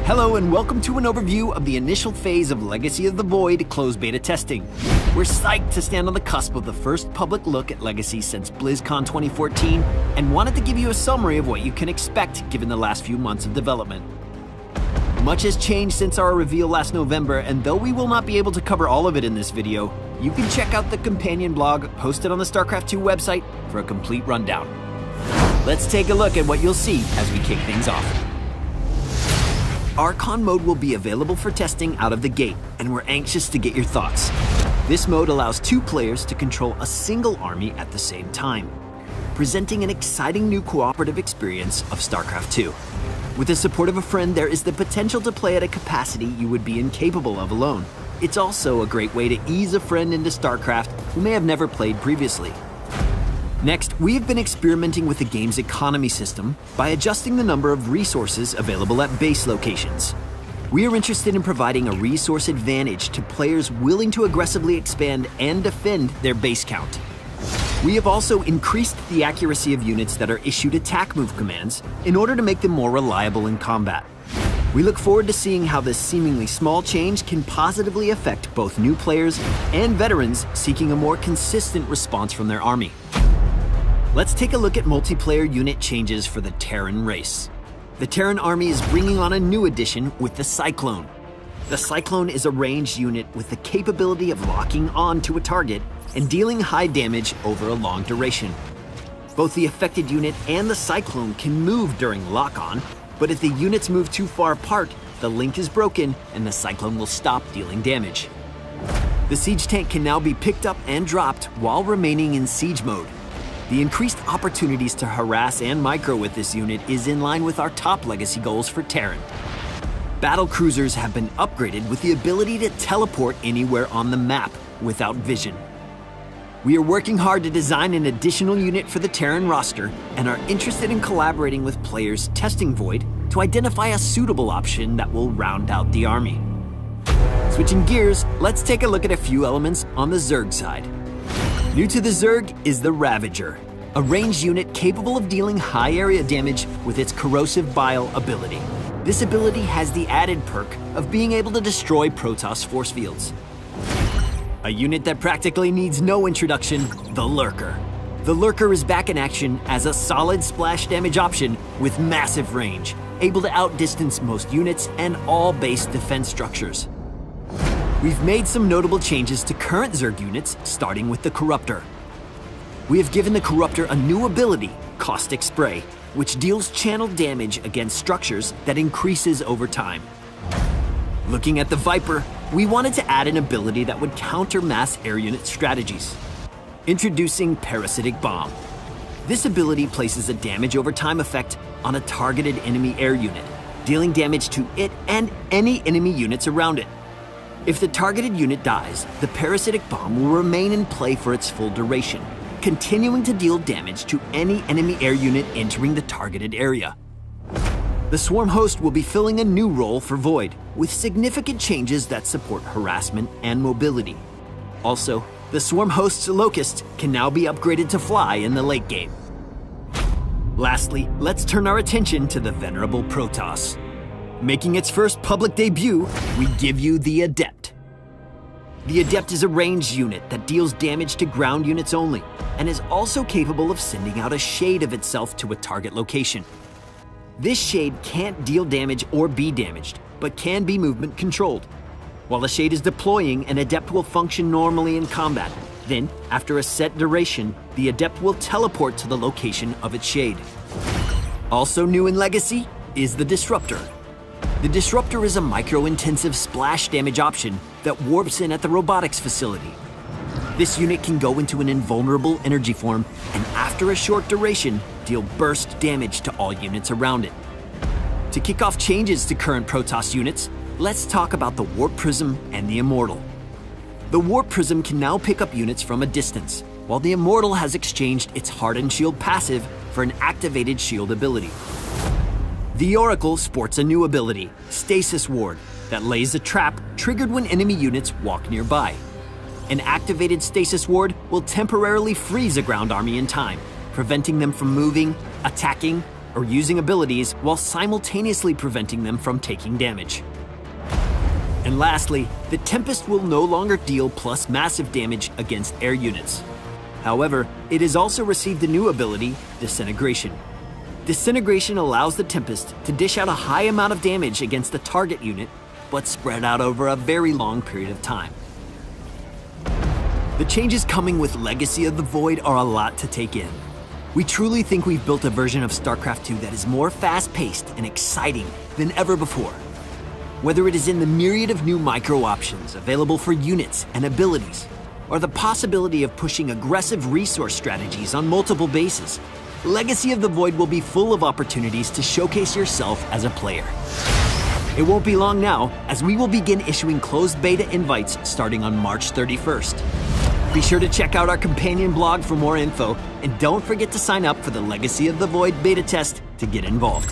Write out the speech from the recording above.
Hello and welcome to an overview of the initial phase of Legacy of the Void closed beta testing. We're psyched to stand on the cusp of the first public look at Legacy since BlizzCon 2014 and wanted to give you a summary of what you can expect given the last few months of development. Much has changed since our reveal last November, and though we will not be able to cover all of it in this video, you can check out the companion blog posted on the StarCraft 2 website for a complete rundown. Let's take a look at what you'll see as we kick things off. Archon mode will be available for testing out of the gate, and we're anxious to get your thoughts. This mode allows 2 players to control a single army at the same time, presenting an exciting new cooperative experience of StarCraft 2. With the support of a friend, there is the potential to play at a capacity you would be incapable of alone. It's also a great way to ease a friend into StarCraft who may have never played previously. Next, we have been experimenting with the game's economy system by adjusting the number of resources available at base locations. We are interested in providing a resource advantage to players willing to aggressively expand and defend their base count. We have also increased the accuracy of units that are issued attack move commands in order to make them more reliable in combat. We look forward to seeing how this seemingly small change can positively affect both new players and veterans seeking a more consistent response from their army. Let's take a look at multiplayer unit changes for the Terran race. The Terran army is bringing on a new addition with the Cyclone. The Cyclone is a ranged unit with the capability of locking on to a target and dealing high damage over a long duration. Both the affected unit and the Cyclone can move during lock-on, but if the units move too far apart, the link is broken and the Cyclone will stop dealing damage. The siege tank can now be picked up and dropped while remaining in siege mode. The increased opportunities to harass and micro with this unit is in line with our top legacy goals for Terran. Battle cruisers have been upgraded with the ability to teleport anywhere on the map without vision. We are working hard to design an additional unit for the Terran roster and are interested in collaborating with players testing Void to identify a suitable option that will round out the army. Switching gears, let's take a look at a few elements on the Zerg side. New to the Zerg is the Ravager, a ranged unit capable of dealing high area damage with its corrosive bile ability. This ability has the added perk of being able to destroy Protoss force fields. A unit that practically needs no introduction, the Lurker. The Lurker is back in action as a solid splash damage option with massive range, able to outdistance most units and all base defense structures. We've made some notable changes to current Zerg units, starting with the Corruptor. We have given the Corruptor a new ability, Caustic Spray, which deals channeled damage against structures that increases over time. Looking at the Viper, we wanted to add an ability that would counter mass air unit strategies. Introducing Parasitic Bomb. This ability places a damage over time effect on a targeted enemy air unit, dealing damage to it and any enemy units around it. If the targeted unit dies, the Parasitic Bomb will remain in play for its full duration, continuing to deal damage to any enemy air unit entering the targeted area. The Swarm Host will be filling a new role for Void, with significant changes that support harassment and mobility. Also, the Swarm Host's Locust can now be upgraded to fly in the late game. Lastly, let's turn our attention to the venerable Protoss. Making its first public debut, we give you the Adept. The Adept is a ranged unit that deals damage to ground units only, and is also capable of sending out a shade of itself to a target location. This shade can't deal damage or be damaged, but can be movement controlled. While the shade is deploying, an Adept will function normally in combat. Then, after a set duration, the Adept will teleport to the location of its shade. Also new in Legacy is the Disruptor. The Disruptor is a micro-intensive splash damage option that warps in at the robotics facility. This unit can go into an invulnerable energy form and after a short duration, deal burst damage to all units around it. To kick off changes to current Protoss units, let's talk about the Warp Prism and the Immortal. The Warp Prism can now pick up units from a distance, while the Immortal has exchanged its Hardened Shield passive for an activated shield ability. The Oracle sports a new ability, Stasis Ward, that lays a trap triggered when enemy units walk nearby. An activated stasis ward will temporarily freeze a ground army in time, preventing them from moving, attacking, or using abilities while simultaneously preventing them from taking damage. And lastly, the Tempest will no longer deal plus massive damage against air units. However, it has also received a new ability, Disintegration. Disintegration allows the Tempest to dish out a high amount of damage against the target unit, but spread out over a very long period of time. The changes coming with Legacy of the Void are a lot to take in. We truly think we've built a version of StarCraft 2 that is more fast-paced and exciting than ever before. Whether it is in the myriad of new micro options available for units and abilities, or the possibility of pushing aggressive resource strategies on multiple bases, Legacy of the Void will be full of opportunities to showcase yourself as a player. It won't be long now, as we will begin issuing closed beta invites starting on March 31st. Be sure to check out our companion blog for more info, and don't forget to sign up for the Legacy of the Void beta test to get involved.